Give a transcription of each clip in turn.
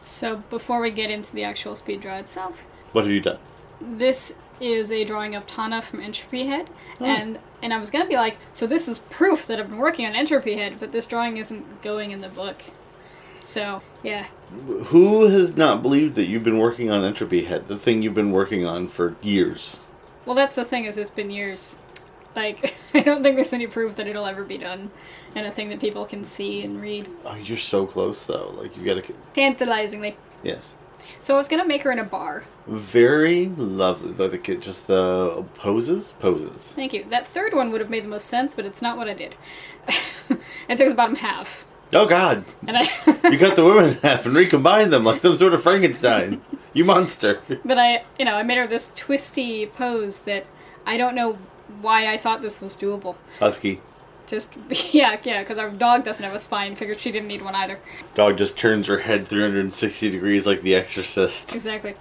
So before we get into the actual speed draw itself, What have you done? this is a drawing of Tanah from Entropy Head, Oh. and I was gonna be like, so this is proof that I've been working on Entropy Head, but this drawing isn't going in the book. So, yeah. Who has not believed that you've been working on Entropy Head, the thing you've been working on for years? Well, that's the thing, is it's been years. Like, I don't think there's any proof that it'll ever be done, and a thing that people can see and read. Oh, you're so close, though. Like, you've got to... Tantalizingly. Yes. So I was gonna make her in a bar. Very lovely. Like, just the poses? Poses. Thank you. That third one would have made the most sense, but it's not what I did. I took the bottom half. Oh, God. And I... You cut the women in half and recombined them like some sort of Frankenstein. You monster. But I made her this twisty pose that I don't know why I thought this was doable. Husky. Just, yeah, because our dog doesn't have a spine. Figured she didn't need one either. Dog just turns her head 360 degrees like the Exorcist. Exactly.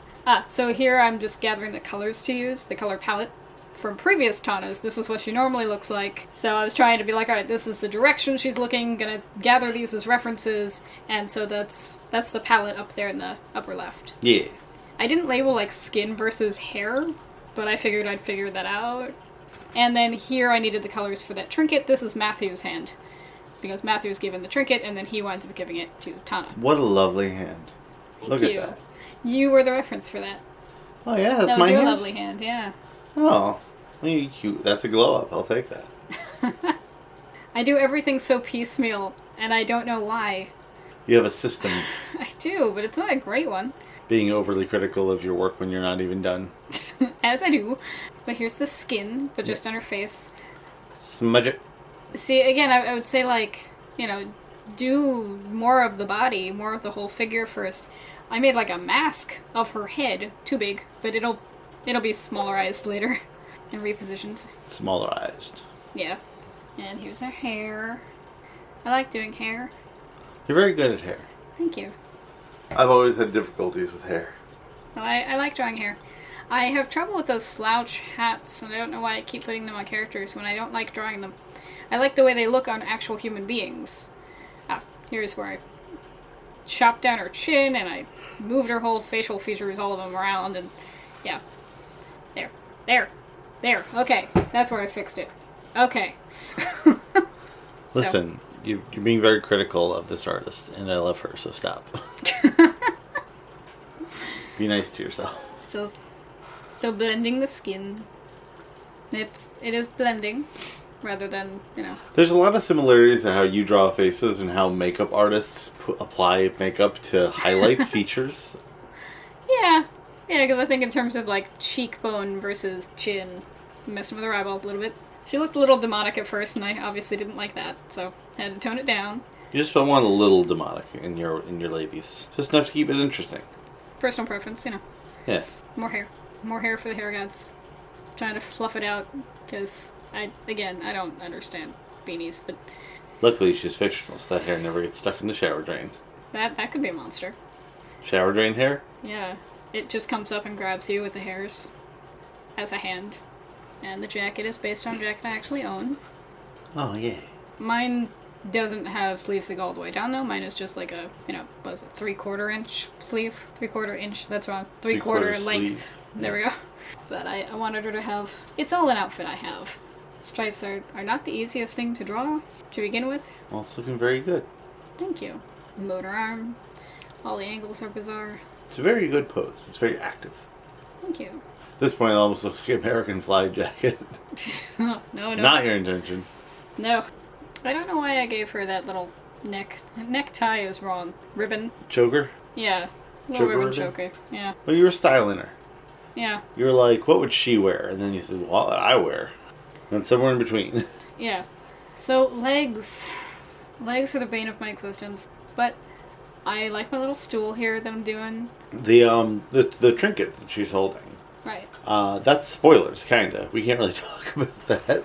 So here I'm just gathering the colors to use, the color palette. From previous Tanahs, this is what she normally looks like. So I was trying to be like, alright, this is the direction she's looking, gonna gather these as references, and so that's the palette up there in the upper left. Yeah. I didn't label like skin versus hair, but I figured I'd figure that out. And then here I needed the colors for that trinket. This is Matthew's hand, because Matthew's given the trinket, and then he winds up giving it to Tanah. What a lovely hand. Look Thank you. at that. You were the reference for that. Oh, yeah, that's That my was your hand. lovely hand, yeah. Oh. Well, cute. That's a glow up. I'll take that. I do everything so piecemeal, and I don't know why. You have a system. I do, but it's not a great one. Being overly critical of your work when you're not even done. As I do. But here's the skin, but just on her face. Smudge it. See, again, I would say, like, do more of the body, more of the whole figure first. I made, like, a mask of her head, too big, but it'll be smallerized later and repositioned. Smallerized. Yeah. And here's her hair. I like doing hair. You're very good at hair. Thank you. I've always had difficulties with hair. Well, I like drawing hair. I have trouble with those slouch hats, and I don't know why I keep putting them on characters when I don't like drawing them. I like the way they look on actual human beings. Here's where I chopped down her chin, and I moved her whole facial features, all of them around, and yeah. There. Okay, that's where I fixed it. Okay. Listen, you're being very critical of this artist, and I love her, so stop. Be nice to yourself. Still blending the skin. It is blending, rather than, There's a lot of similarities to how you draw faces and how makeup artists apply makeup to highlight features. Yeah, because I think in terms of, like, cheekbone versus chin, messing with her eyeballs a little bit. She looked a little demonic at first, and I obviously didn't like that, so I had to tone it down. You just want a little demonic in your labies. Just enough to keep it interesting. Personal preference, Yeah. More hair. More hair for the hair gods. Trying to fluff it out, because, I don't understand beanies, but... Luckily, she's fictional, so that hair never gets stuck in the shower drain. That could be a monster. Shower drain hair? Yeah. It just comes up and grabs you with the hairs. As a hand. And the jacket is based on a jacket I actually own. Oh, yeah. Mine doesn't have sleeves that go all the way down, though. Mine is just like a, what is it, 3/4 inch sleeve? 3/4 inch, that's wrong. 3/4 length. Sleeve. There we go. But I wanted her to have... It's all an outfit I have. Stripes are not the easiest thing to draw to begin with. Well, it's looking very good. Thank you. Motor arm. All the angles are bizarre. It's a very good pose. It's very active. Thank you. At this point, it almost looks like an American flag jacket. No. Not your intention. No. I don't know why I gave her that little necktie is wrong. Ribbon. Choker? Yeah. Little Choker ribbon ribbon? choker. Yeah. Well, you were styling her. Yeah. You were like, what would she wear? And then you said, well, what would I wear? And somewhere in between. Yeah. So, legs. Legs are the bane of my existence. But I like my little stool here that I'm doing. The trinket that she's holding. Right. That's spoilers, kinda. We can't really talk about that.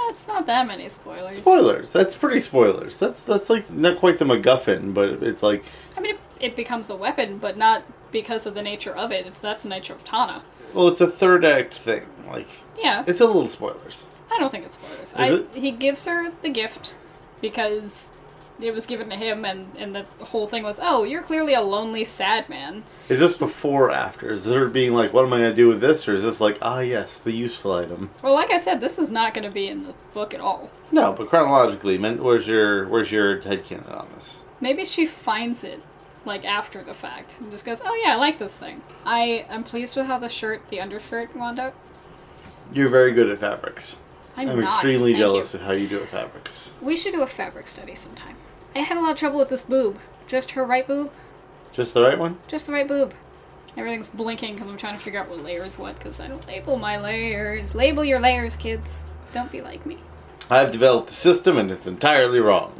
It's not that many spoilers. Spoilers. That's pretty spoilers. That's like not quite the MacGuffin, but it's like... I mean, it becomes a weapon, but not because of the nature of it. That's the nature of Tanah. Well, it's a third act thing. Like, Yeah. it's a little spoilers. I don't think it's spoilers. Is it? He gives her the gift because it was given to him, and the whole thing was, oh, you're clearly a lonely, sad man. Is this before or after? Is her being like, what am I going to do with this? Or is this like, ah, yes, the useful item? Well, like I said, this is not going to be in the book at all. No, but chronologically, where's your headcanon on this? Maybe she finds it, like, after the fact, and just goes, oh yeah, I like this thing. I am pleased with how the undershirt wound up. You're very good at fabrics. I'm I'm not, extremely thank jealous you. of how you do at fabrics. We should do a fabric study sometime. I had a lot of trouble with this boob. Just her right boob. Just the right one? Just the right boob. Everything's blinking because I'm trying to figure out what layer is what, because I don't label my layers. Label your layers, kids. Don't be like me. I've developed a system and it's entirely wrong.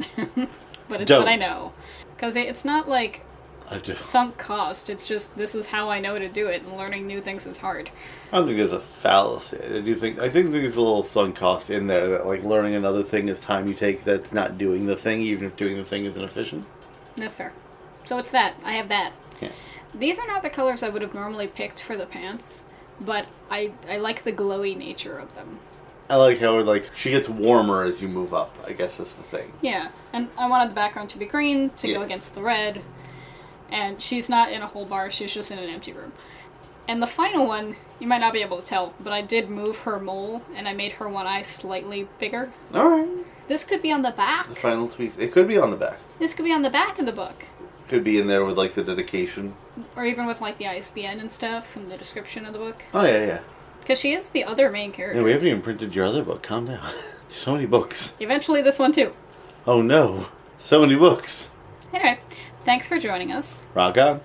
But it's Don't. what I know. Because it's not like I've just... sunk cost. It's just, this is how I know to do it, and learning new things is hard. I don't think there's a fallacy. I think there's a little sunk cost in there that, like, learning another thing is time you take that's not doing the thing, even if doing the thing isn't efficient. That's fair. So it's that. I have that. Yeah. These are not the colors I would have normally picked for the pants, but I like the glowy nature of them. I like how she gets warmer as you move up. I guess that's the thing. Yeah, and I wanted the background to be green to go Yeah. against the red, and she's not in a whole bar, she's just in an empty room. And the final one, you might not be able to tell, but I did move her mole, and I made her one eye slightly bigger. Alright. This could be on the back. The final tweaks. It could be on the back. This could be on the back of the book. Could be in there with, like, the dedication. Or even with, like, the ISBN and stuff, and the description of the book. Oh, yeah. Because she is the other main character. Yeah, we haven't even printed your other book. Calm down. So many books. Eventually this one too. Oh, no. So many books. Anyway, thanks for joining us. Rock on.